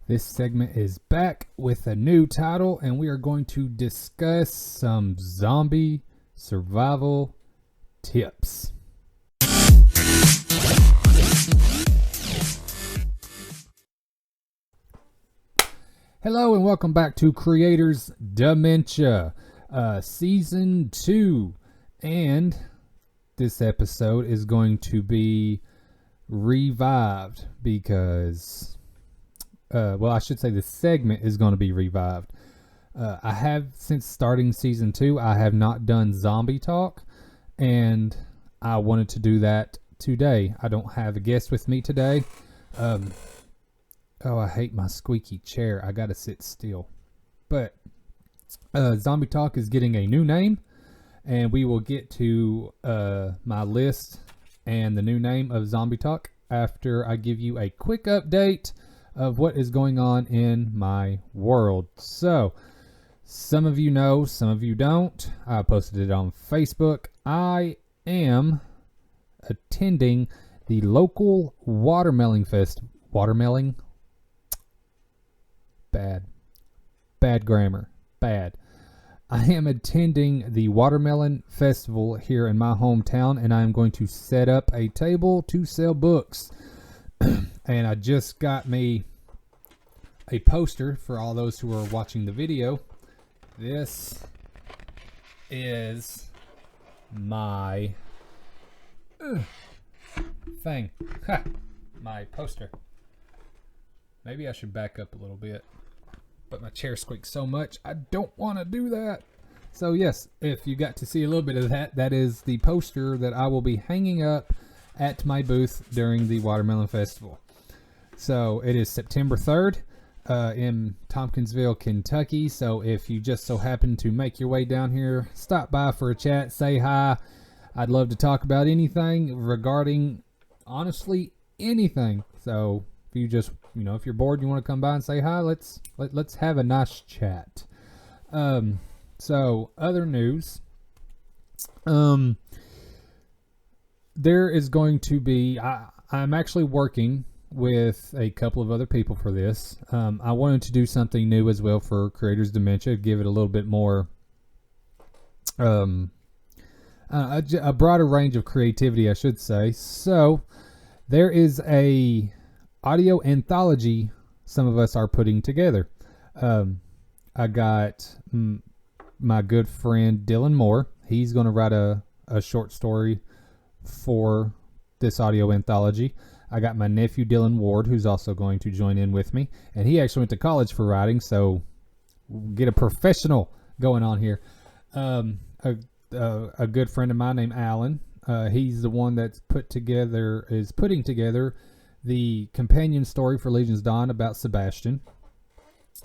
This segment is back with a new title, and we are going to discuss some zombie survival tips. Hello and welcome back to Creators Dementia, Season 2, and this episode is going to be revived because, I should say the segment is going to be revived. I have, since starting Season 2, I have not done zombie talk, and I wanted to do that today. I don't have a guest with me today. Oh, I hate my squeaky chair. I gotta sit still. But Zombie Talk is getting a new name, and we will get to my list and the new name of Zombie Talk after I give you a quick update of what is going on in my world. So, some of you know, some of you don't. I posted it on Facebook. I am attending the local watermelon fest. Watermelon? Bad grammar. Bad. I am attending the Watermelon Festival here in my hometown, and I'm going to set up a table to sell books. And I just got me a poster for all those who are watching the video. This is my thing. Ha! My poster. Maybe I should back up a little bit. But my chair squeaks so much, I don't want to do that. So yes, if you got to see a little bit of that, that is the poster that I will be hanging up at my booth during the Watermelon Festival. So it is September 3rd in Tompkinsville, Kentucky. So if you just so happen to make your way down here, stop by for a chat, say hi. I'd love to talk about anything regarding, honestly, anything. So if you just, if you're bored, you want to come by and say hi, let's have a nice chat. So other news, there is going to be, I'm actually working with a couple of other people for this. I wanted to do something new as well for Creators Dementia, give it a little bit more, a broader range of creativity, I should say. So there is a audio anthology some of us are putting together. I got my good friend Dylan Moore. He's going to write a short story for this audio anthology. I got my nephew Dylan Ward, who's also going to join in with me, and he actually went to college for writing, so we'll get a professional going on here. A good friend of mine named Alan. He's the one that's putting together the companion story for Legion's Dawn about Sebastian.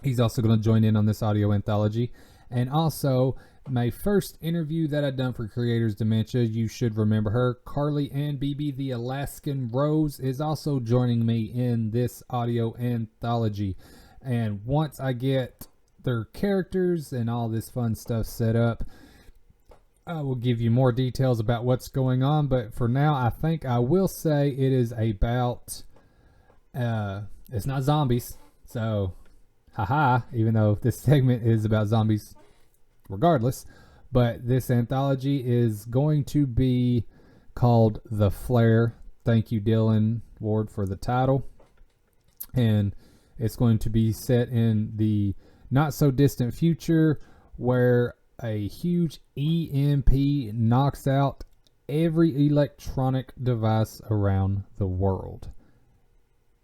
He's also going to join in on this audio anthology. And also, my first interview that I've done for Creators Dementia, you should remember her, Carly Ann Beebe, the Alaskan Rose, is also joining me in this audio anthology. And once I get their characters and all this fun stuff set up, I will give you more details about what's going on, but for now, I think I will say it is about, it's not zombies, so, haha, even though this segment is about zombies regardless, but this anthology is going to be called The Flare. Thank you, Dylan Ward, for the title, and it's going to be set in the not-so-distant future where a huge EMP knocks out every electronic device around the world.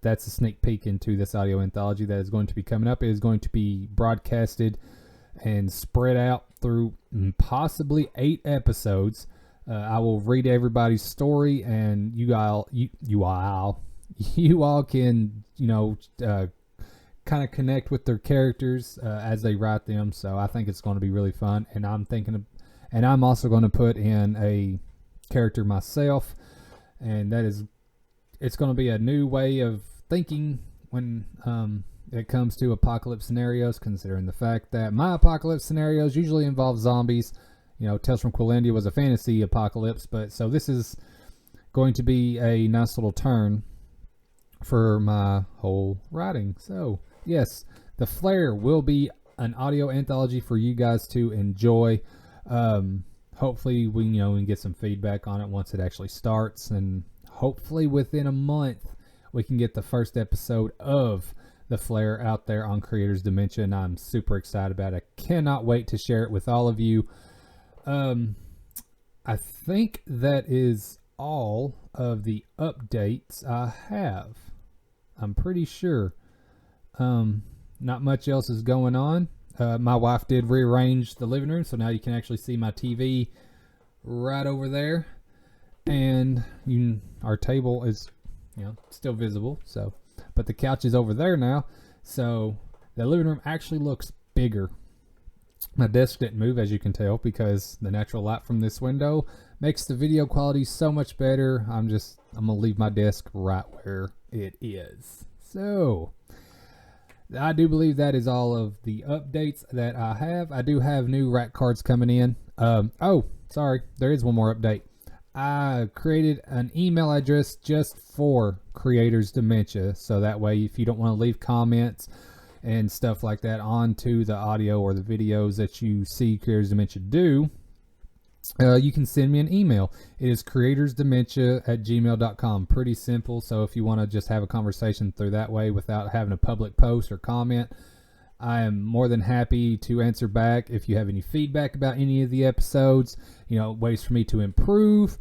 That's a sneak peek into this audio anthology that is going to be coming up. It is going to be broadcasted and spread out through possibly 8 episodes. I will read everybody's story, and you all can, kind of connect with their characters as they write them. So I think it's going to be really fun, and I'm also going to put in a character myself, and it's going to be a new way of thinking when it comes to apocalypse scenarios, considering the fact that my apocalypse scenarios usually involve zombies. Tales from Quilandia was a fantasy apocalypse, but so this is going to be a nice little turn for my whole writing. So yes, the Flare will be an audio anthology for you guys to enjoy. Hopefully we can get some feedback on it once it actually starts, and hopefully within a month we can get the first episode of the Flare out there on Creators Dementia, and I'm super excited about it. I cannot wait to share it with all of you. I think that is all of the updates I have. I'm pretty sure. Not much else is going on. My wife did rearrange the living room, so now you can actually see my TV right over there, and our table is still visible. So, but the couch is over there now, so the living room actually looks bigger. My desk didn't move, as you can tell, because the natural light from this window makes the video quality so much better. I'm gonna leave my desk right where it is. So I do believe that is all of the updates that I have. I do have new rack cards coming in. Oh, sorry, there is one more update. I created an email address just for Creators Dementia, so that way if you don't want to leave comments and stuff like that onto the audio or the videos that you see Creators Dementia do, you can send me an email. It is creatorsdementia@gmail.com. Pretty simple. So if you want to just have a conversation through that way without having a public post or comment, I am more than happy to answer back. If you have any feedback about any of the episodes, ways for me to improve,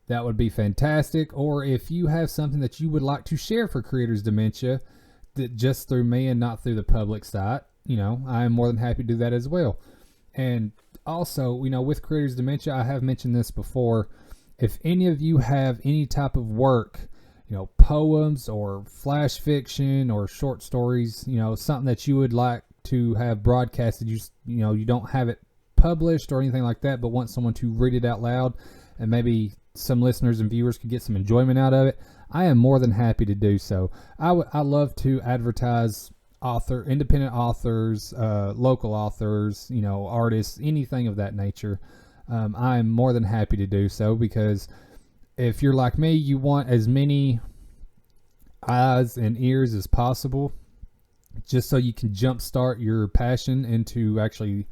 that would be fantastic. Or if you have something that you would like to share for Creators Dementia, that just through me and not through the public site, I am more than happy to do that as well. And also, with Creators Dementia, I have mentioned this before. If any of you have any type of work, poems or flash fiction or short stories, something that you would like to have broadcasted, you don't have it published or anything like that, but want someone to read it out loud, and maybe some listeners and viewers could get some enjoyment out of it, I am more than happy to do so. I love to advertise independent authors, local authors, artists, anything of that nature. I'm more than happy to do so, because if you're like me, you want as many eyes and ears as possible, just so you can jumpstart your passion into actually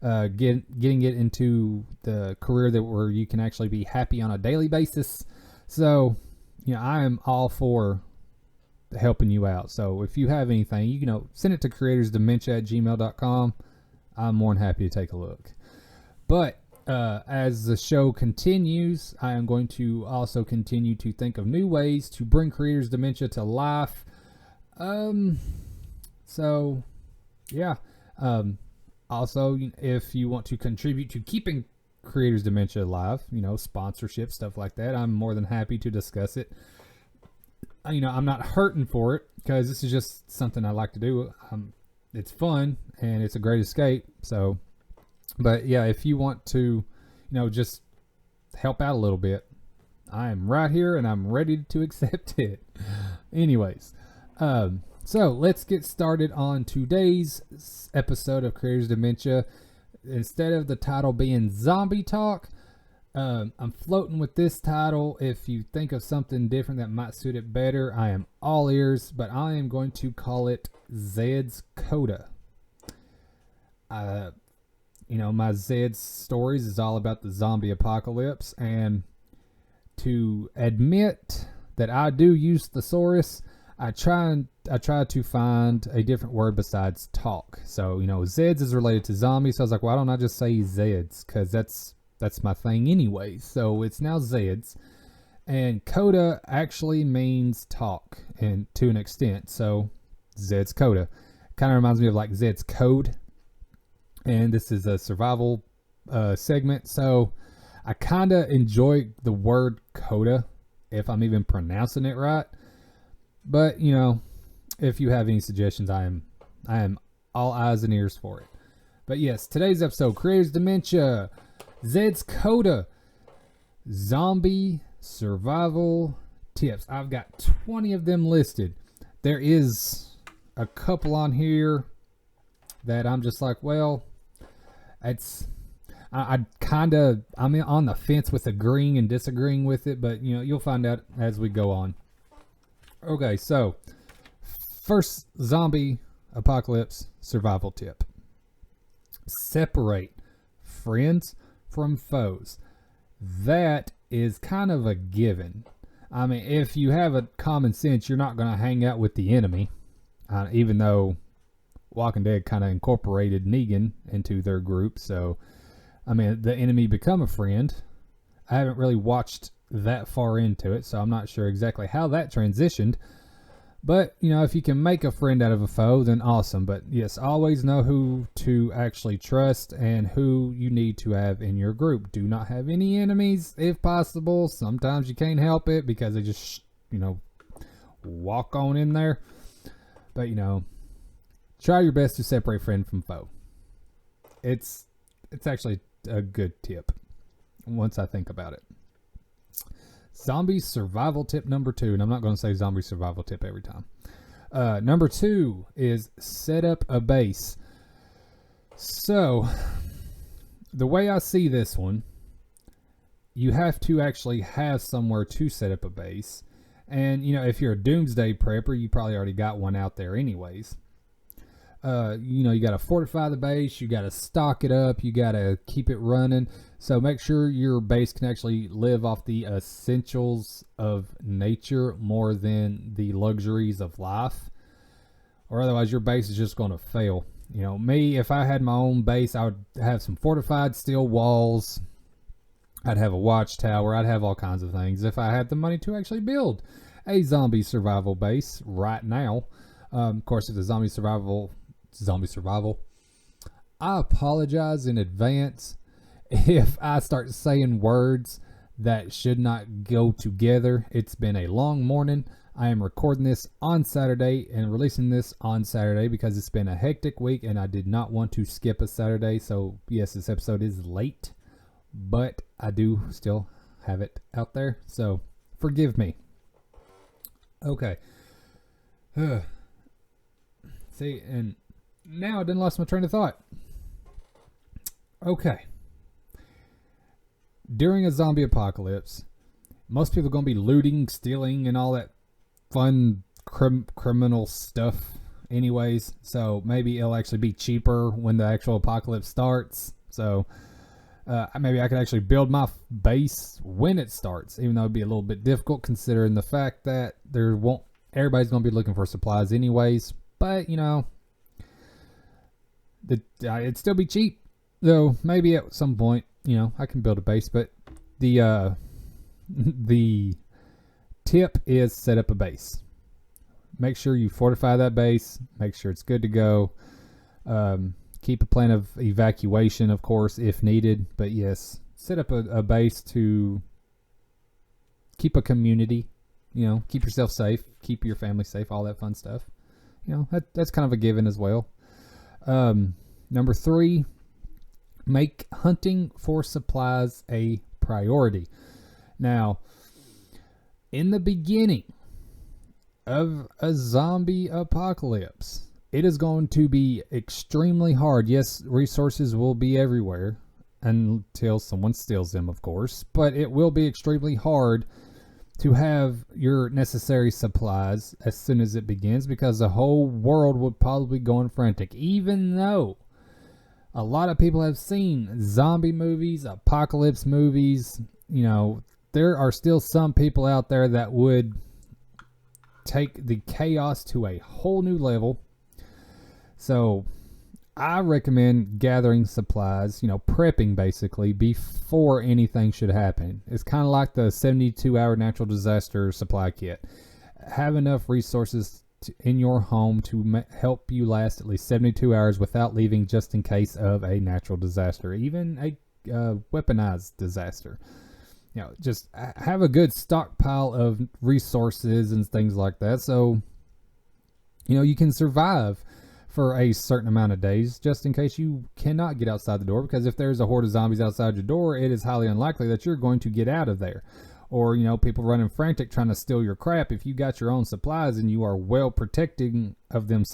getting it into the career where you can actually be happy on a daily basis. So, I am all for helping you out. So if you have anything, send it to creatorsdementia@gmail.com. I'm more than happy to take a look. But as the show continues, I am going to also continue to think of new ways to bring Creators Dementia to life. So yeah. Also, if you want to contribute to keeping Creators Dementia alive, sponsorship, stuff like that, I'm more than happy to discuss it. I'm not hurting for it, because this is just something I like to do. It's fun and it's a great escape. So, but yeah, if you want to, just help out a little bit, I am right here and I'm ready to accept it. Anyways, so let's get started on today's episode of Creators Dementia. Instead of the title being Zombie Talk, I'm floating with this title. If you think of something different that might suit it better, I am all ears, but I am going to call it ZEDS Coda. My ZEDS stories is all about the zombie apocalypse, and to admit that I do use thesaurus, I try to find a different word besides talk. So, ZEDS is related to zombies, so I was like, why don't I just say ZEDS, because that's my thing anyway. So it's now ZEDS, and Coda actually means talk, and to an extent. So ZEDS Coda kind of reminds me of like ZEDS Code, and this is a survival segment. So I kind of enjoy the word Coda, if I'm even pronouncing it right. But if you have any suggestions, I am all eyes and ears for it. But yes, today's episode, Creators Dementia, ZEDS Coda, zombie survival tips. I've got 20 of them listed. There is a couple on here that I'm just like, well, I'm on the fence with agreeing and disagreeing with it, but you'll find out as we go on. Okay, so first zombie apocalypse survival tip. Separate friends from foes. That is kind of a given. I mean, if you have a common sense, you're not going to hang out with the enemy, even though Walking Dead kind of incorporated Negan into their group. So, I mean, the enemy become a friend. I haven't really watched that far into it, so I'm not sure exactly how that transitioned. But, you know, if you can make a friend out of a foe, then awesome. But yes, always know who to actually trust and who you need to have in your group. Do not have any enemies if possible. Sometimes you can't help it because they just, you know, walk on in there. But, you know, try your best to separate friend from foe. It's actually a good tip once I think about it. Zombie survival tip number 2, and I'm not going to say zombie survival tip every time. Number 2 is set up a base. So, the way I see this one, you have to actually have somewhere to set up a base. And, you know, if you're a doomsday prepper, you probably already got one out there anyways. You know, you got to fortify the base, you got to stock it up, you got to keep it running. So make sure your base can actually live off the essentials of nature more than the luxuries of life, or otherwise your base is just going to fail. You know, me, if I had my own base, I would have some fortified steel walls, I'd have a watchtower, I'd have all kinds of things if I had the money to actually build a zombie survival base right now. Of course, if the zombie survival, I apologize in advance if I start saying words that should not go together. It's been a long morning. I am recording this on Saturday and releasing this on Saturday because it's been a hectic week and I did not want to skip a Saturday. So yes, this episode is late, but I do still have it out there. So forgive me. Okay. See, and now I done lost my train of thought. Okay. During a zombie apocalypse, most people are going to be looting, stealing, and all that fun criminal stuff anyways. So maybe it'll actually be cheaper when the actual apocalypse starts. So maybe I could actually build my base when it starts, even though it'd be a little bit difficult considering the fact that everybody's going to be looking for supplies anyways. But, you know, it'd still be cheap. Though maybe at some point, you know, I can build a base. But the tip is set up a base. Make sure you fortify that base. Make sure it's good to go. Keep a plan of evacuation, of course, if needed. But yes, set up a base to keep a community. You know, keep yourself safe. Keep your family safe. All that fun stuff. You know, that's kind of a given as well. Number 3, make hunting for supplies a priority. Now, in the beginning of a zombie apocalypse, it is going to be extremely hard. Yes, resources will be everywhere until someone steals them, of course, but it will be extremely hard to have your necessary supplies as soon as it begins because the whole world would probably go in frantic. Even though a lot of people have seen zombie movies, apocalypse movies, you know, there are still some people out there that would take the chaos to a whole new level. So I recommend gathering supplies, you know, prepping basically before anything should happen. It's kind of like the 72-hour natural disaster supply kit. Have enough resources in your home to help you last at least 72 hours without leaving, just in case of a natural disaster, even a weaponized disaster. You know, just have a good stockpile of resources and things like that, so you know you can survive for a certain amount of days, just in case you cannot get outside the door, because if there's a horde of zombies outside your door, it is highly unlikely that you're going to get out of there. Or, you know, people running frantic trying to steal your crap. If you got your own supplies and you are well protecting of those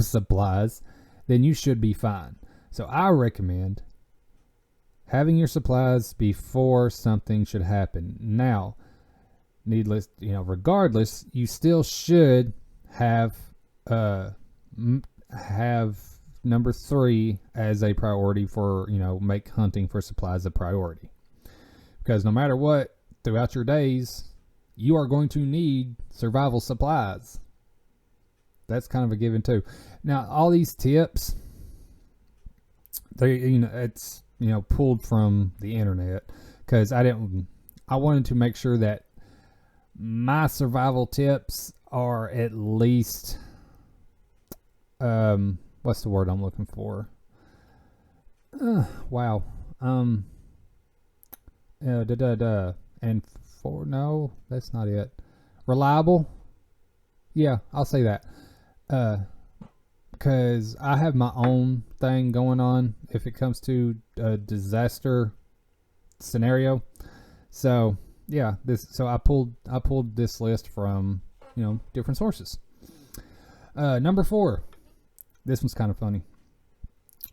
supplies, then you should be fine. So I recommend having your supplies before something should happen. Now, regardless, you still should have have number 3 as a priority for, make hunting for supplies a priority. Because no matter what, throughout your days, you are going to need survival supplies. That's kind of a given too. Now, all these tips, it's pulled from the internet, because I wanted to make sure that my survival tips are at least what's the word I'm looking for? Wow. And for, no, that's not it. Reliable. Yeah, I'll say that. Because I have my own thing going on if it comes to a disaster scenario. So yeah, so I pulled this list from different sources. Number 4. This one's kind of funny.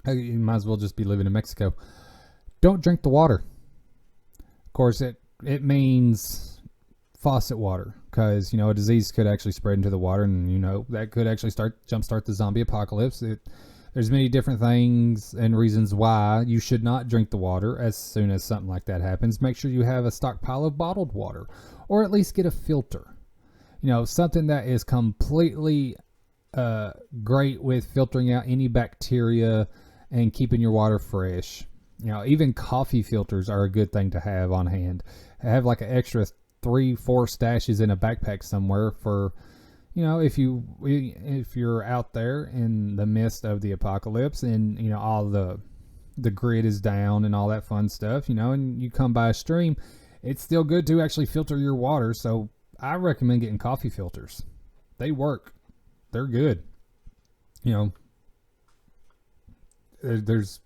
You might as well just be living in Mexico. Don't drink the water. Of course, it means faucet water, because a disease could actually spread into the water, and that could actually jumpstart the zombie apocalypse. There's many different things and reasons why you should not drink the water as soon as something like that happens. Make sure you have a stockpile of bottled water, or at least get a filter. Something that is completely great with filtering out any bacteria and keeping your water fresh. Even coffee filters are a good thing to have on hand. Have like an extra 3-4 stashes in a backpack somewhere for, if you're out there in the midst of the apocalypse and all the grid is down and all that fun stuff, and you come by a stream, it's still good to actually filter your water. So I recommend getting coffee filters. They work. They're good. There's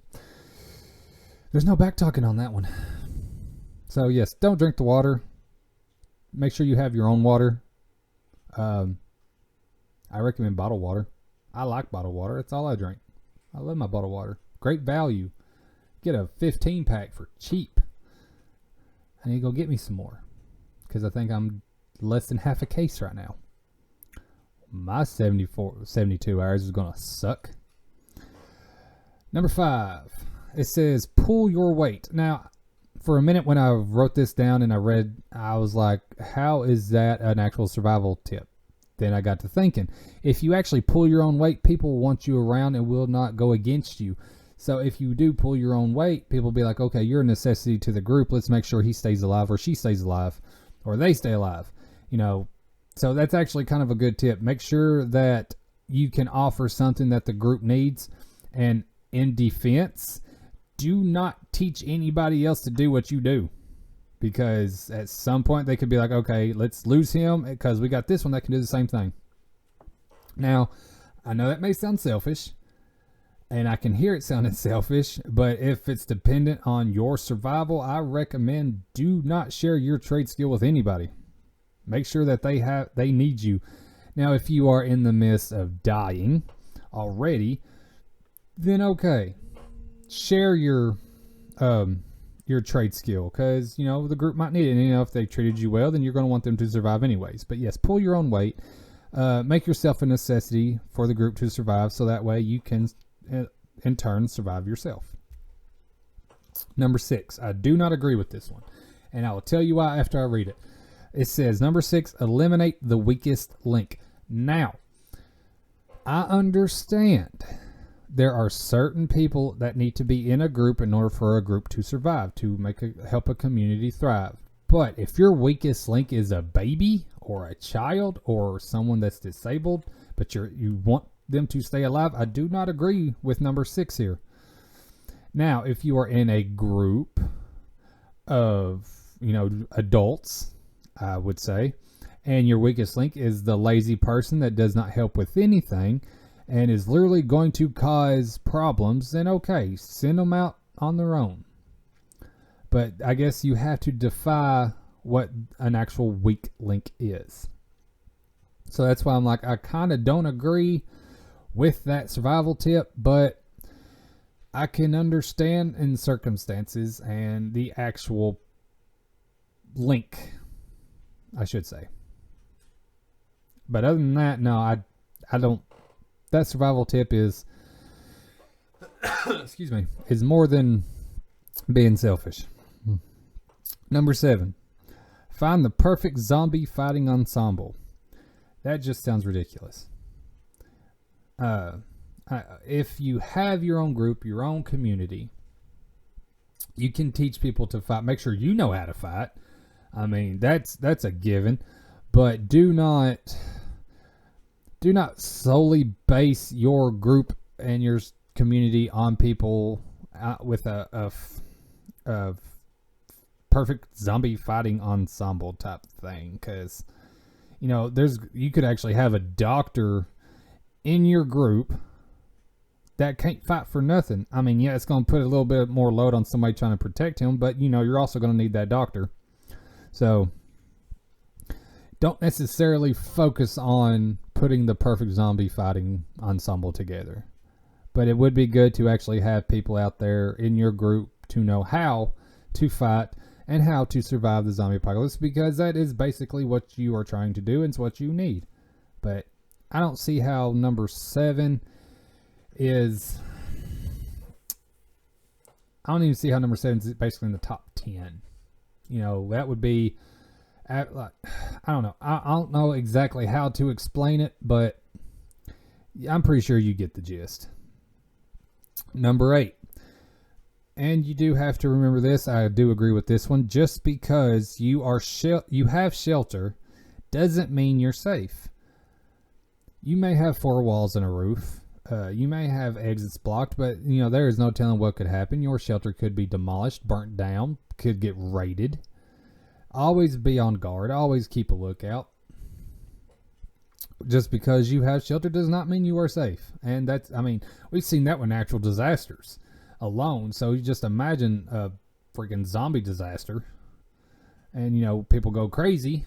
no back talking on that one. So yes, don't drink the water. Make sure you have your own water. I recommend bottled water. I like bottled water. That's all I drink. I love my bottled water. Great value. Get a 15 pack for cheap. I need to go get me some more, because I think I'm less than half a case right now. My 72 hours is going to suck. Number 5. It says pull your weight. Now, for a minute when I wrote this down and I was like, how is that an actual survival tip? Then I got to thinking, if you actually pull your own weight, people want you around and will not go against you. So if you do pull your own weight, people will be like, okay, you're a necessity to the group. Let's make sure he stays alive, or she stays alive, or they stay alive. So that's actually kind of a good tip. Make sure that you can offer something that the group needs. And in defense, do not teach anybody else to do what you do, because at some point they could be like, okay, let's lose him because we got this one that can do the same thing. Now, I know that may sound selfish, and I can hear it sounding selfish, but if it's dependent on your survival, I recommend do not share your trade skill with anybody. Make sure that they need you. Now, if you are in the midst of dying already, then okay, share your trade skill, because the group might need it. And if they treated you well, then you're going to want them to survive anyways. But yes, pull your own weight. Make yourself a necessity for the group to survive, so that way you can in turn survive yourself. Number 6, I do not agree with this one, and I will tell you why after I read it. It says, number 6, eliminate the weakest link. Now, I understand there are certain people that need to be in a group in order for a group to survive, to help a community thrive. But if your weakest link is a baby or a child or someone that's disabled, but you want them to stay alive, I do not agree with number 6 here. Now, if you are in a group of, adults, I would say, and your weakest link is the lazy person that does not help with anything and is literally going to cause problems, then okay, send them out on their own. But I guess you have to define what an actual weak link is. So that's why I'm like, I kind of don't agree with that survival tip, but I can understand in circumstances and the actual link. I should say. But other than that, no, I don't. That survival tip is, excuse me, is more than being selfish. Number 7, find the perfect zombie fighting ensemble. That just sounds ridiculous. If you have your own group, your own community, you can teach people to fight. Make sure you know how to fight. I mean, that's a given. But do not solely base your group and your community on people with a perfect zombie fighting ensemble type thing, because you could actually have a doctor in your group that can't fight for nothing. I mean, yeah, it's going to put a little bit more load on somebody trying to protect him, but you're also going to need that doctor. So don't necessarily focus on putting the perfect zombie fighting ensemble together, but it would be good to actually have people out there in your group to know how to fight and how to survive the zombie apocalypse, because that is basically what you are trying to do and it's what you need. But I don't see how number 7 is. I don't even see how number 7 is basically in the top 10. That would be, I don't know. I don't know exactly how to explain it, but I'm pretty sure you get the gist. Number 8. And you do have to remember this. I do agree with this one. Just because you have shelter doesn't mean you're safe. You may have 4 walls and a roof. You may have exits blocked, but there is no telling what could happen. Your shelter could be demolished, burnt down, could get raided. Always be on guard. Always keep a lookout. Just because you have shelter does not mean you are safe. And we've seen that with natural disasters alone. So you just imagine a freaking zombie disaster, and people go crazy.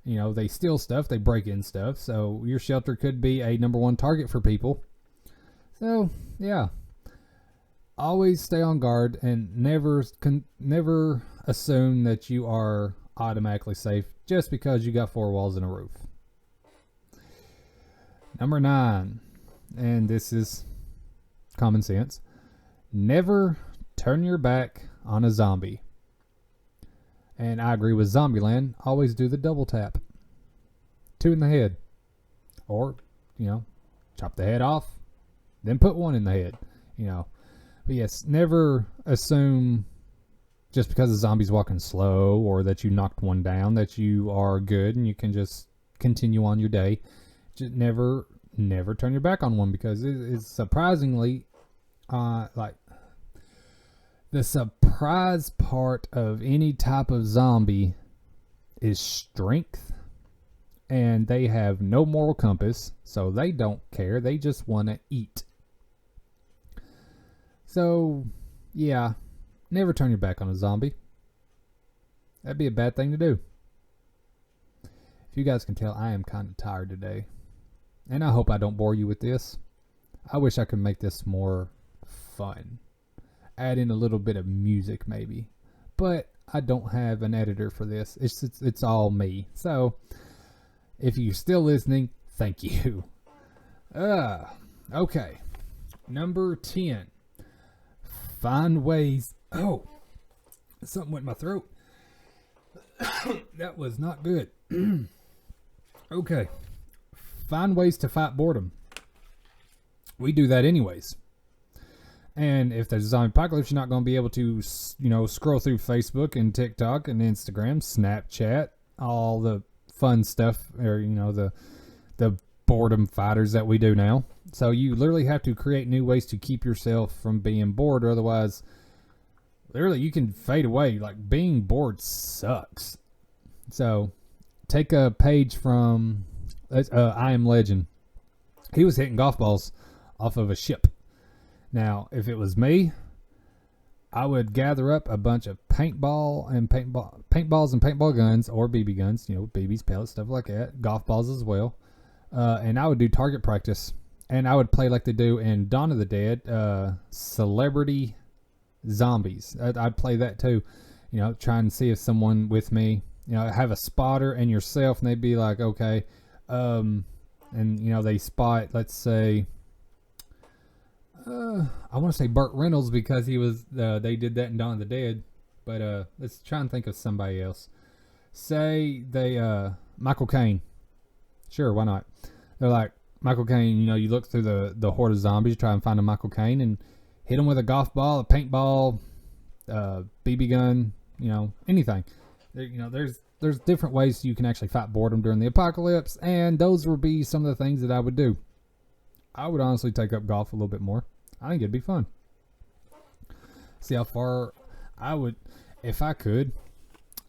They steal stuff, they break in stuff. So your shelter could be a number 1 target for people. So yeah, always stay on guard and never assume that you are automatically safe just because you got 4 walls and a roof. Number 9, and this is common sense. Never turn your back on a zombie. And I agree with Zombieland. Always do the double tap. 2 in the head. Or, chop the head off, then put 1 in the head. But yes, never assume just because a zombie's walking slow or that you knocked one down that you are good and you can just continue on your day. Just never turn your back on one, because it is surprisingly the surprise part of any type of zombie is strength, and they have no moral compass, so they don't care. They just want to eat. So, yeah, never turn your back on a zombie. That'd be a bad thing to do. If you guys can tell, I am kind of tired today, and I hope I don't bore you with this. I wish I could make this more fun. Add in a little bit of music maybe, but I don't have an editor for this. It's all me. So if you're still listening, thank you. Okay. Number 10. Find ways. Oh, something went in my throat. That was not good. Okay. Find ways to fight boredom. We do that anyways. And if there's a zombie apocalypse, you're not going to be able to, scroll through Facebook and TikTok and Instagram, Snapchat, all the fun stuff, or, the boredom fighters that we do now. So you literally have to create new ways to keep yourself from being bored, or otherwise, literally, you can fade away. Like, being bored sucks. So take a page from I Am Legend. He was hitting golf balls off of a ship. Now, if it was me, I would gather up a bunch of paintballs and paintball guns, or BB guns, BBs, pellets, stuff like that, golf balls as well. And I would do target practice, and I would play like they do in Dawn of the Dead, Celebrity Zombies. I'd play that too, try and see if someone with me have a spotter and yourself, and they'd be like, okay, and they spot, let's say, I want to say Burt Reynolds because he was, they did that in Dawn of the Dead, but let's try and think of somebody else. Say they, Michael Caine. Sure, why not? They're like, Michael Caine, you look through the horde of zombies, try and find a Michael Caine and hit him with a golf ball, a paintball, BB gun, anything. There's different ways you can actually fight boredom during the apocalypse, and those would be some of the things that I would do. I would honestly take up golf a little bit more. I think it'd be fun. See how far I would, if I could,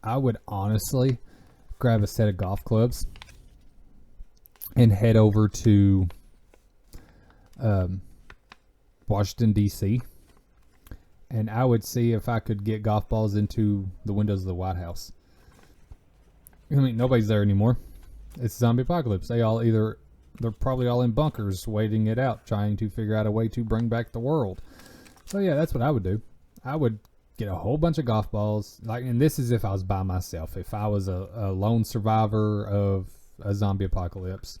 I would honestly grab a set of golf clubs and head over to Washington, D.C., and I would see if I could get golf balls into the windows of the White House. Nobody's there anymore. It's zombie apocalypse. They're probably all in bunkers waiting it out, trying to figure out a way to bring back the world. So yeah, that's what I would do. I would get a whole bunch of golf balls, and this is if I was by myself. If I was a lone survivor of a zombie apocalypse,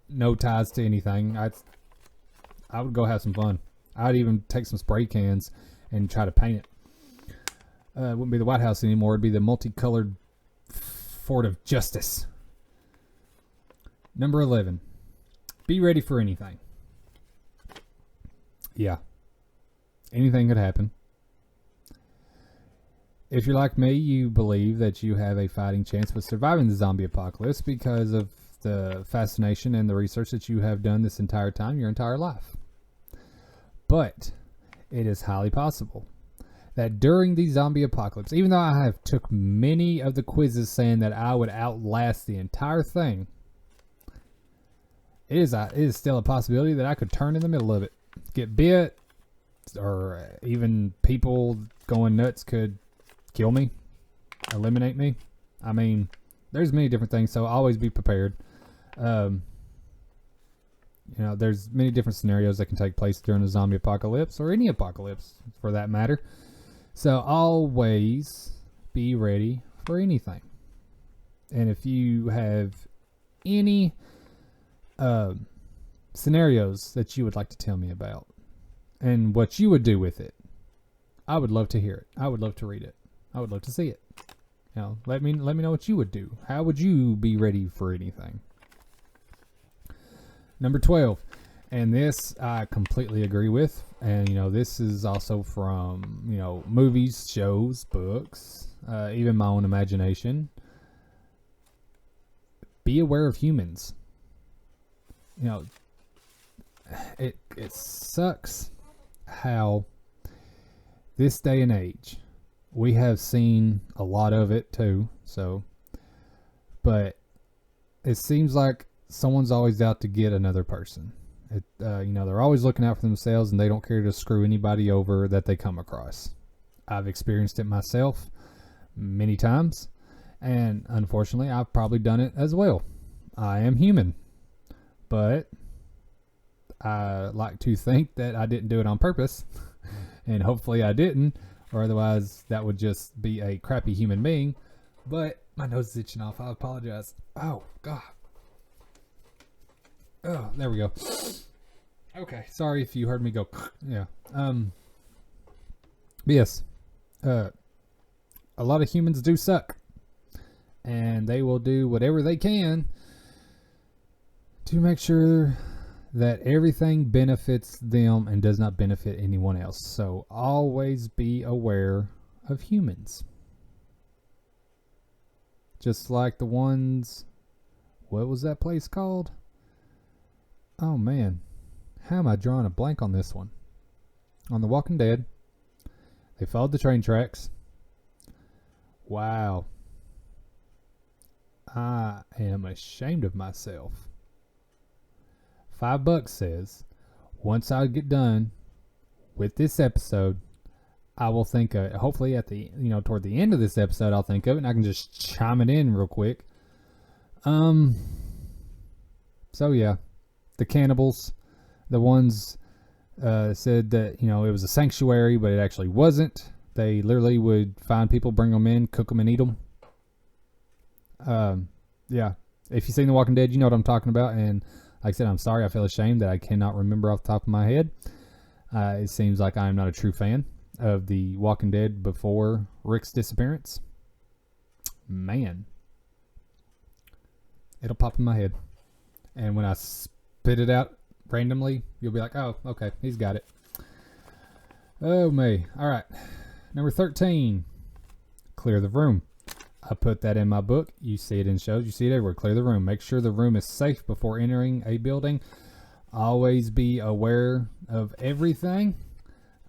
no ties to anything, I would go have some fun. I'd even take some spray cans and try to paint it. It wouldn't be the White House anymore. It'd be the multicolored Fort of Justice. Number 11. Be ready for anything. Yeah. Anything could happen. If you're like me, you believe that you have a fighting chance with surviving the zombie apocalypse because of the fascination and the research that you have done this entire time, your entire life. But it is highly possible that during the zombie apocalypse, even though I have took many of the quizzes saying that I would outlast the entire thing, it is still a possibility that I could turn in the middle of it, get bit, or even people going nuts could kill me, eliminate me. There's many different things, so always be prepared. There's many different scenarios that can take place during a zombie apocalypse, or any apocalypse for that matter. So always be ready for anything. And if you have any scenarios that you would like to tell me about and what you would do with it, I would love to hear it. I would love to read it. I would love to see it. Let me know what you would do. How would you be ready for anything? Number 12, and this I completely agree with, and this is also from movies, shows, books, even my own imagination. Be aware of humans. It sucks how this day and age, we have seen a lot of it too, but it seems like someone's always out to get another person. They're always looking out for themselves, and they don't care to screw anybody over that they come across. I've experienced it myself many times, and unfortunately I've probably done it as well. I am human, but I like to think that I didn't do it on purpose, and hopefully I didn't, or otherwise that would just be a crappy human being. But my nose is itching off. I apologize. Oh God. Oh, there we go. Okay, sorry if you heard me go. Yeah. Yes. A lot of humans do suck, and they will do whatever they can to make sure that everything benefits them and does not benefit anyone else. So always be aware of humans. Just like the ones, what was that place called? Oh man, how am I drawing a blank on this one? On The Walking Dead, they followed the train tracks. Wow. I am ashamed of myself. $5 says, once I get done with this episode, I will think of it. Hopefully at the, toward the end of this episode, I'll think of it and I can just chime it in real quick. So yeah, the cannibals, the ones, said that, it was a sanctuary, but it actually wasn't. They literally would find people, bring them in, cook them and eat them. Yeah. If you've seen The Walking Dead, you know what I'm talking about. And like I said, I'm sorry. I feel ashamed that I cannot remember off the top of my head. It seems like I'm not a true fan of The Walking Dead before Rick's disappearance. Man. It'll pop in my head. And when I spit it out randomly, you'll be like, oh, okay, he's got it. Oh, me. All right. Number 13. Clear the room. I put that in my book. You see it in shows. You see it everywhere. Clear the room. Make sure the room is safe before entering a building. Always be aware of everything.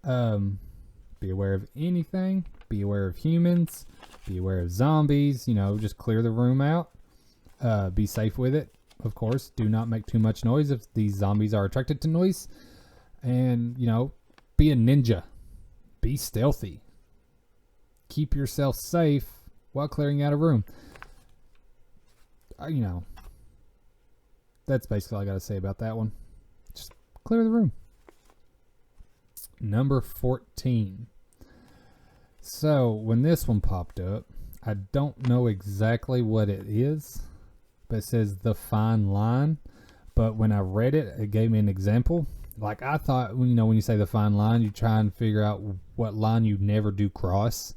Be aware of anything. Be aware of humans. Be aware of zombies. You know, just clear the room out. Be safe with it. Of course, do not make too much noise if these zombies are attracted to noise. And, you know, be a ninja. Be stealthy. Keep yourself safe while clearing out a room. You know, that's basically all I got to say about that one. Just clear the room. Number 14. So, when this one popped up, I don't know exactly what it is, but it says the fine line. But when I read it, it gave me an example. Like, I thought, you know, when you say the fine line, you try and figure out what line you never do cross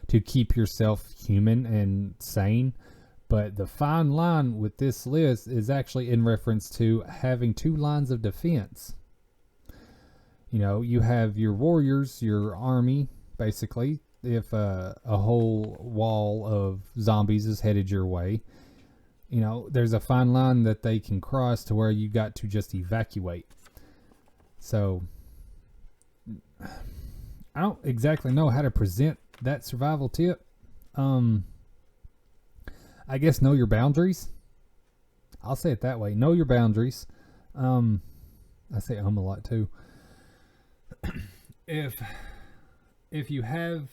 to keep yourself human and sane. But the fine line with this list is actually in reference to having two lines of defense. You know, you have your warriors, your army, basically. If a whole wall of zombies is headed your way, you know, there's a fine line that they can cross to where you got to just evacuate. So, I don't exactly know how to present that survival tip. I guess know your boundaries. I'll say it that way. Know your boundaries. I say a lot too. If you have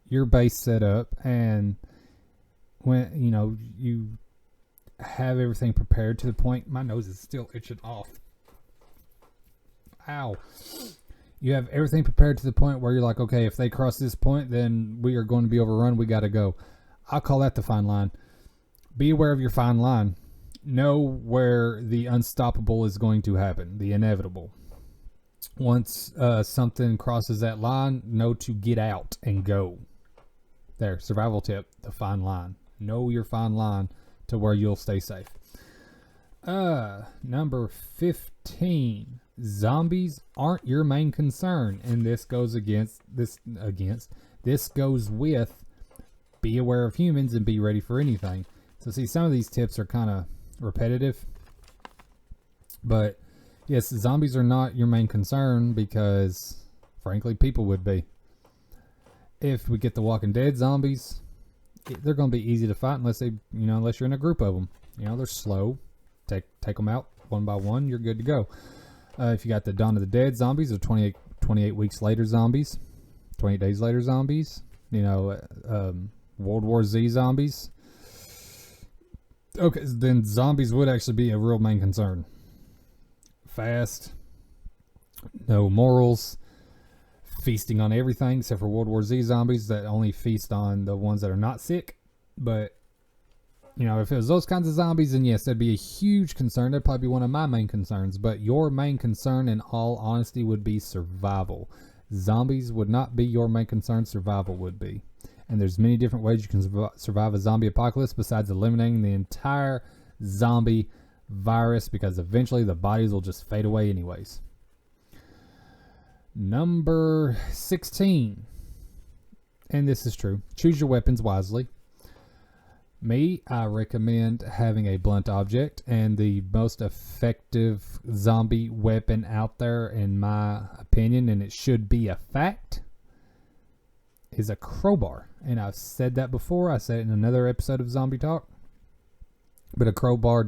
your base set up and when you know you have everything prepared to the point, my nose is still itching off. Ow. You have everything prepared to the point where you're like, okay, if they cross this point, then we are going to be overrun. We got to go. I'll call that the fine line. Be aware of your fine line. Know where the unstoppable is going to happen, the inevitable. Once something crosses that line, know to get out and go. There, survival tip, the fine line. Know your fine line to where you'll stay safe. Number 15. Zombies aren't your main concern, and this goes this goes with be aware of humans and be ready for anything. So see, some of these tips are kind of repetitive, but yes, zombies are not your main concern because frankly people would be. If we get the Walking Dead zombies, they're going to be easy to fight unless you're in a group of them. You know, they're slow. Take them out one by one, you're good to go. If you got the Dawn of the Dead zombies, or 28 weeks later zombies, 28 days later zombies, you know, World War Z zombies. Okay, then zombies would actually be a real main concern. Fast, no morals, feasting on everything except for World War Z zombies that only feast on the ones that are not sick. But you know, if it was those kinds of zombies, then yes, that'd be a huge concern. That'd probably be one of my main concerns. But your main concern, in all honesty, would be survival. Zombies would not be your main concern. Survival would be. And there's many different ways you can survive a zombie apocalypse besides eliminating the entire zombie virus, because eventually the bodies will just fade away anyways. Number 16. And this is true. Choose your weapons wisely. I recommend having a blunt object, and the most effective zombie weapon out there, in my opinion, and it should be a fact, is a crowbar. And I've said that before. I said it in another episode of Zombie Talk. But a crowbar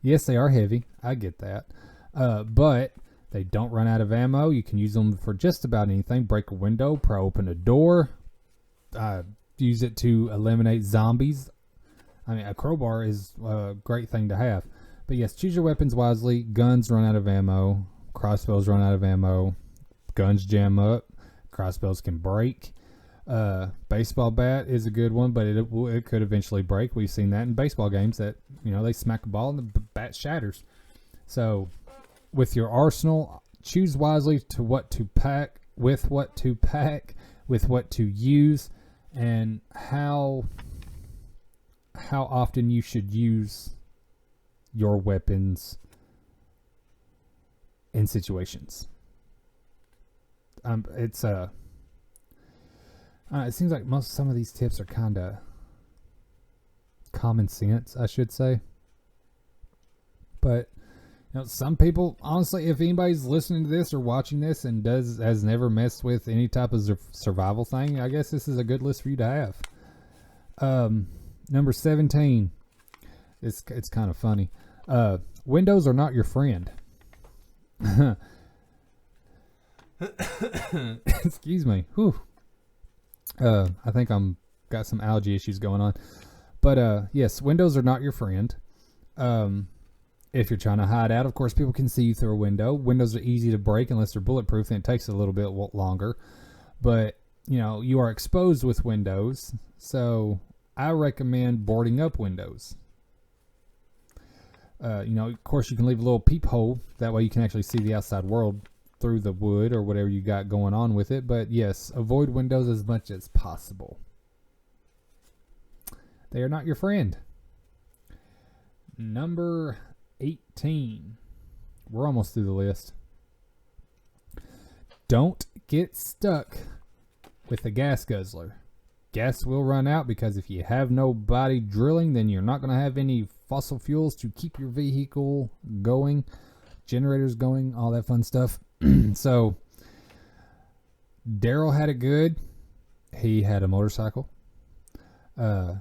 yes, they are heavy. I get that. But they don't run out of ammo. You can use them for just about anything. Break a window, pry open a door. Use it to eliminate zombies. I mean, a crowbar is a great thing to have. But yes, choose your weapons wisely. Guns run out of ammo. Crossbows run out of ammo. Guns jam up. Crossbows can break. Baseball bat is a good one, but it could eventually break. We've seen that in baseball games that, they smack a ball and the bat shatters. So with your arsenal, choose wisely to what to pack, with what to use, and how often you should use your weapons in situations. It seems like some of these tips are kind of common sense, I should say. But some people, honestly, if anybody's listening to this or watching this and has never messed with any type of survival thing, I guess this is a good list for you to have. Number 17. It's kind of funny. Windows are not your friend. Excuse me. Whew. I think got some allergy issues going on. But yes, windows are not your friend. If you're trying to hide out, of course, people can see you through a window. Windows are easy to break unless they're bulletproof, and it takes a little bit longer. But, you are exposed with windows, so I recommend boarding up windows. Of course, you can leave a little peephole. That way you can actually see the outside world through the wood or whatever you got going on with it. But, yes, avoid windows as much as possible. They are not your friend. Number 18. We're almost through the list. Don't get stuck with a gas guzzler. Gas will run out because if you have nobody drilling, then you're not going to have any fossil fuels to keep your vehicle going, generators going, all that fun stuff. So Daryl had it good. He had a motorcycle. I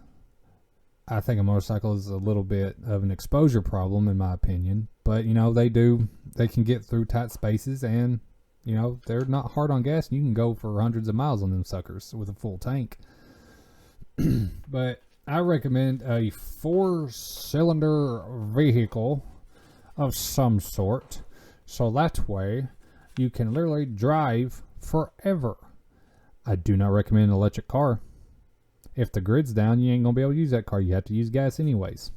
think a motorcycle is a little bit of an exposure problem, in my opinion. But, they can get through tight spaces, and, they're not hard on gas. And you can go for hundreds of miles on them suckers with a full tank. But I recommend a 4-cylinder vehicle of some sort. So that way you can literally drive forever. I do not recommend an electric car. If the grid's down, you ain't going to be able to use that car. You have to use gas anyways.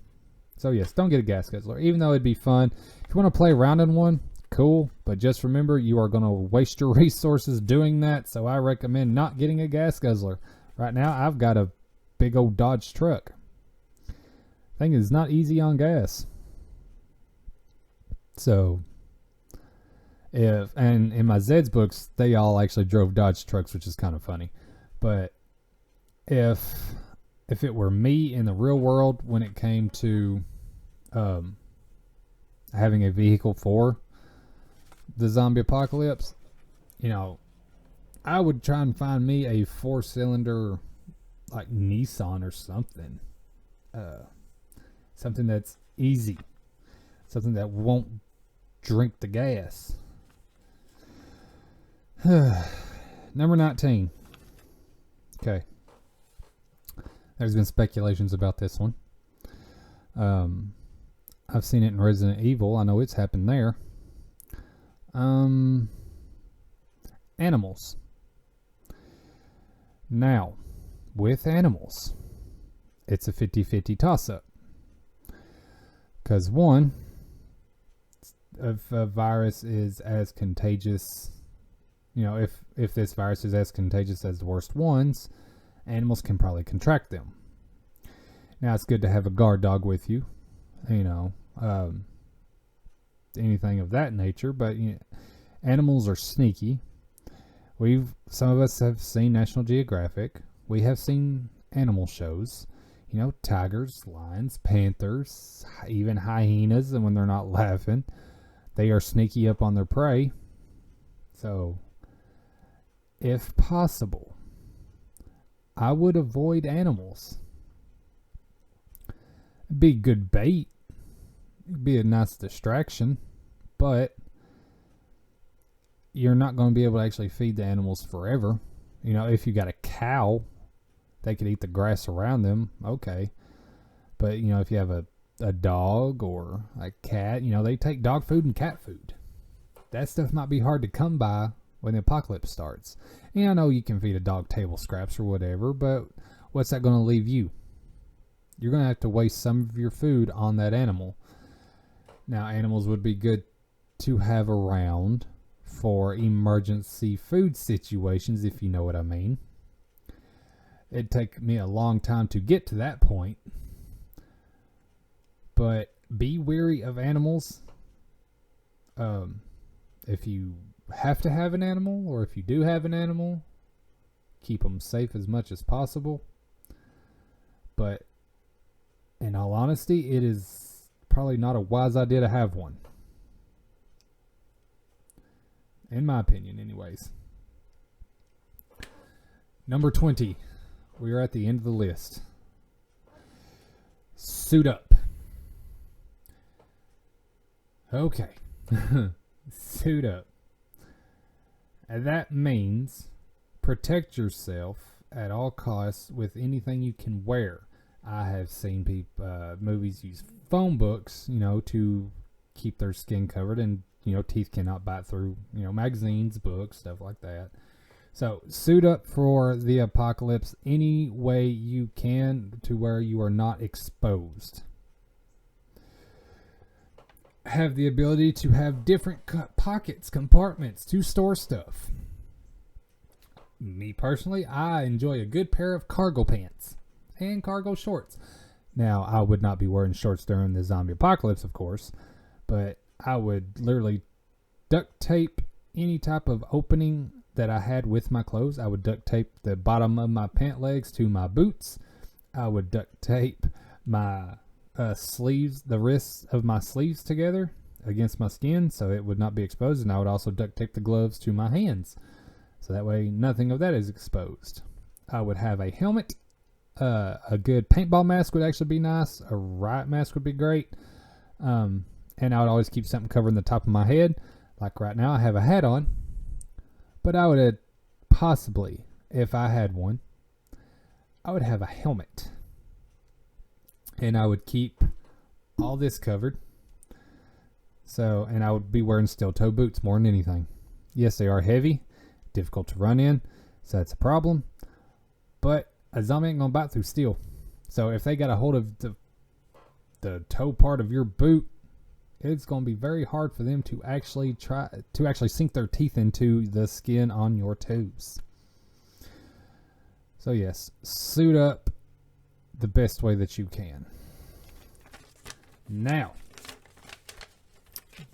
So yes, don't get a gas guzzler, even though it'd be fun. If you want to play around in one, cool. But just remember, you are going to waste your resources doing that. So I recommend not getting a gas guzzler. Right now, I've got a big old Dodge truck. Thing is not easy on gas. So, and in my ZEDS books, they all actually drove Dodge trucks, which is kind of funny. But if it were me in the real world when it came to having a vehicle for the zombie apocalypse, I would try and find me a 4-cylinder like Nissan or something. Something that's easy. Something that won't drink the gas. Number 19. Okay. There's been speculations about this one. I've seen it in Resident Evil. I know it's happened there. Animals. Now, with animals, it's a 50-50 toss-up. Because one, if a virus is as contagious, if this virus is as contagious as the worst ones, animals can probably contract them. Now, it's good to have a guard dog with you, anything of that nature, but animals are sneaky. Some of us have seen National Geographic. We have seen animal shows. Tigers, lions, panthers, even hyenas, and when they're not laughing, they are sneaky up on their prey. So, if possible, I would avoid animals. It'd be good bait. It'd be a nice distraction, but you're not going to be able to actually feed the animals forever. If you got a cow, they could eat the grass around them, okay. But, if you have a dog or a cat, they take dog food and cat food. That stuff might be hard to come by when the apocalypse starts. And I know you can feed a dog table scraps or whatever, but what's that going to leave you? You're going to have to waste some of your food on that animal. Now, animals would be good to have around for emergency food situations, if you know what I mean. It'd take me a long time to get to that point. But be wary of animals. If you have to have an animal, or if you do have an animal, keep them safe as much as possible. But in all honesty, it is probably not a wise idea to have one. In my opinion, anyways. Number 20. We are at the end of the list. Suit up. Okay. Suit up. And that means protect yourself at all costs with anything you can wear. I have seen movies use phone books, to keep their skin covered, and teeth cannot bite through, magazines, books, stuff like that. So suit up for the apocalypse any way you can to where you are not exposed. Have the ability to have different pockets, compartments to store stuff. Me personally, I enjoy a good pair of cargo pants and cargo shorts. Now, I would not be wearing shorts during the zombie apocalypse, of course, but I would literally duct tape any type of opening that I had with my clothes. I would duct tape the bottom of my pant legs to my boots. I would duct tape my sleeves, the wrists of my sleeves together against my skin so it would not be exposed, and I would also duct tape the gloves to my hands so that way nothing of that is exposed. I would have a helmet. A good paintball mask would actually be nice. A riot mask would be great. And I would always keep something covering the top of my head. Like right now I have a hat on, but I would possibly, if I had one, I would have a helmet. And I would keep all this covered. So, and I would be wearing steel toe boots more than anything. Yes, they are heavy, difficult to run in, so that's a problem. But a zombie ain't gonna bite through steel. So if they got a hold of the toe part of your boot, it's gonna be very hard for them to actually sink their teeth into the skin on your toes. So yes, suit up the best way that you can. Now,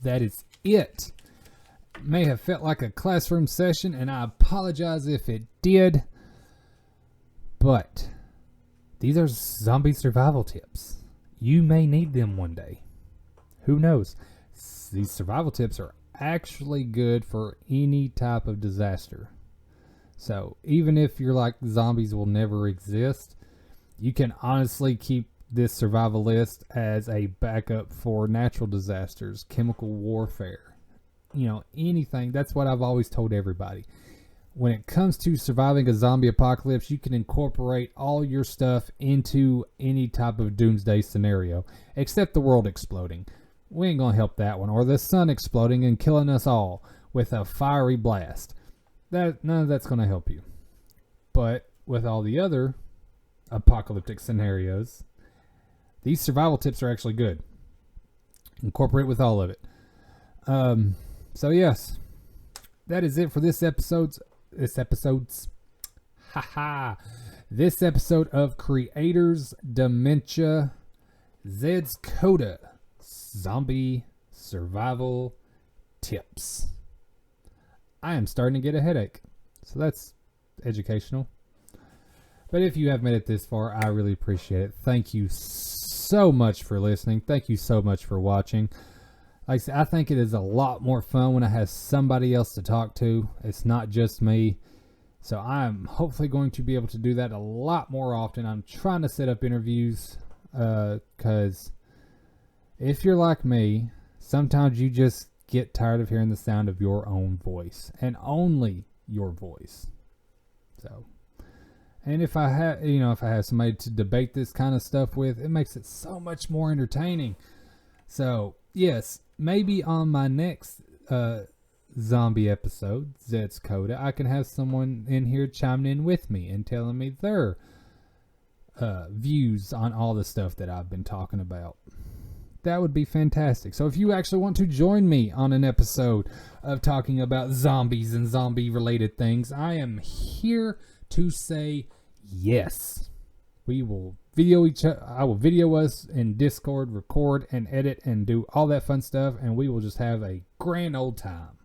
that is it. May have felt like a classroom session, and I apologize if it did, but these are zombie survival tips. You may need them one day. Who knows? These survival tips are actually good for any type of disaster. So even if you're like zombies will never exist, you can honestly keep this survival list as a backup for natural disasters, chemical warfare, anything. That's what I've always told everybody. When it comes to surviving a zombie apocalypse, you can incorporate all your stuff into any type of doomsday scenario, except the world exploding. We ain't gonna help that one, or the sun exploding and killing us all with a fiery blast. None of that's gonna help you. But with all the other apocalyptic scenarios, these survival tips are actually good. Incorporate with all of it. So yes, that is it for this episode of Creators Dementia ZEDS Coda Zombie Survival Tips. I am starting to get a headache, so that's educational. But if you have made it this far, I really appreciate it. Thank you so much for listening. Thank you so much for watching. Like I said, I think it is a lot more fun when I have somebody else to talk to. It's not just me. So I'm hopefully going to be able to do that a lot more often. I'm trying to set up interviews because if you're like me, sometimes you just get tired of hearing the sound of your own voice and only your voice. So, and if I have somebody to debate this kind of stuff with, it makes it so much more entertaining. So yes, maybe on my next zombie episode, ZEDS Coda, I can have someone in here chiming in with me and telling me their views on all the stuff that I've been talking about. That would be fantastic. So if you actually want to join me on an episode of talking about zombies and zombie related things, I am here to say yes. We will video each other. I will video us in Discord, record and edit and do all that fun stuff, and we will just have a grand old time.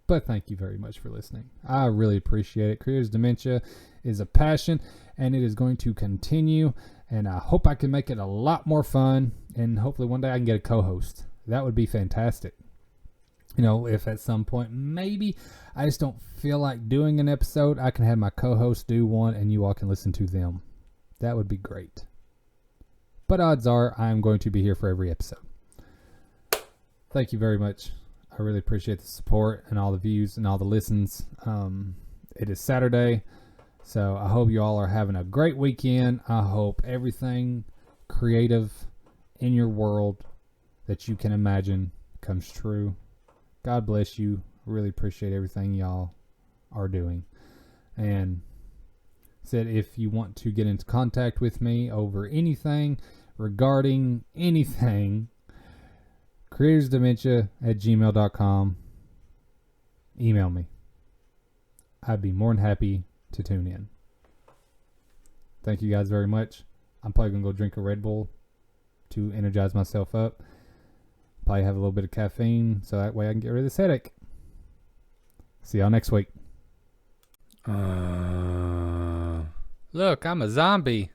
But thank you very much for listening. I really appreciate it. Creators Dementia is a passion, and it is going to continue. And I hope I can make it a lot more fun. And hopefully one day I can get a co-host. That would be fantastic. You know, if at some point maybe I just don't feel like doing an episode, I can have my co-host do one and you all can listen to them. That would be great. But odds are I'm going to be here for every episode. Thank you very much. I really appreciate the support and all the views and all the listens. It is Saturday, so I hope you all are having a great weekend. I hope everything creative in your world that you can imagine comes true. God bless you. Really appreciate everything y'all are doing. And said if you want to get into contact with me over anything regarding anything, creatorsdementia@gmail.com. Email me. I'd be more than happy to tune in. Thank you guys very much. I'm probably going to go drink a Red Bull to energize myself up. Probably have a little bit of caffeine so that way I can get rid of this headache. See y'all next week. Look, I'm a zombie.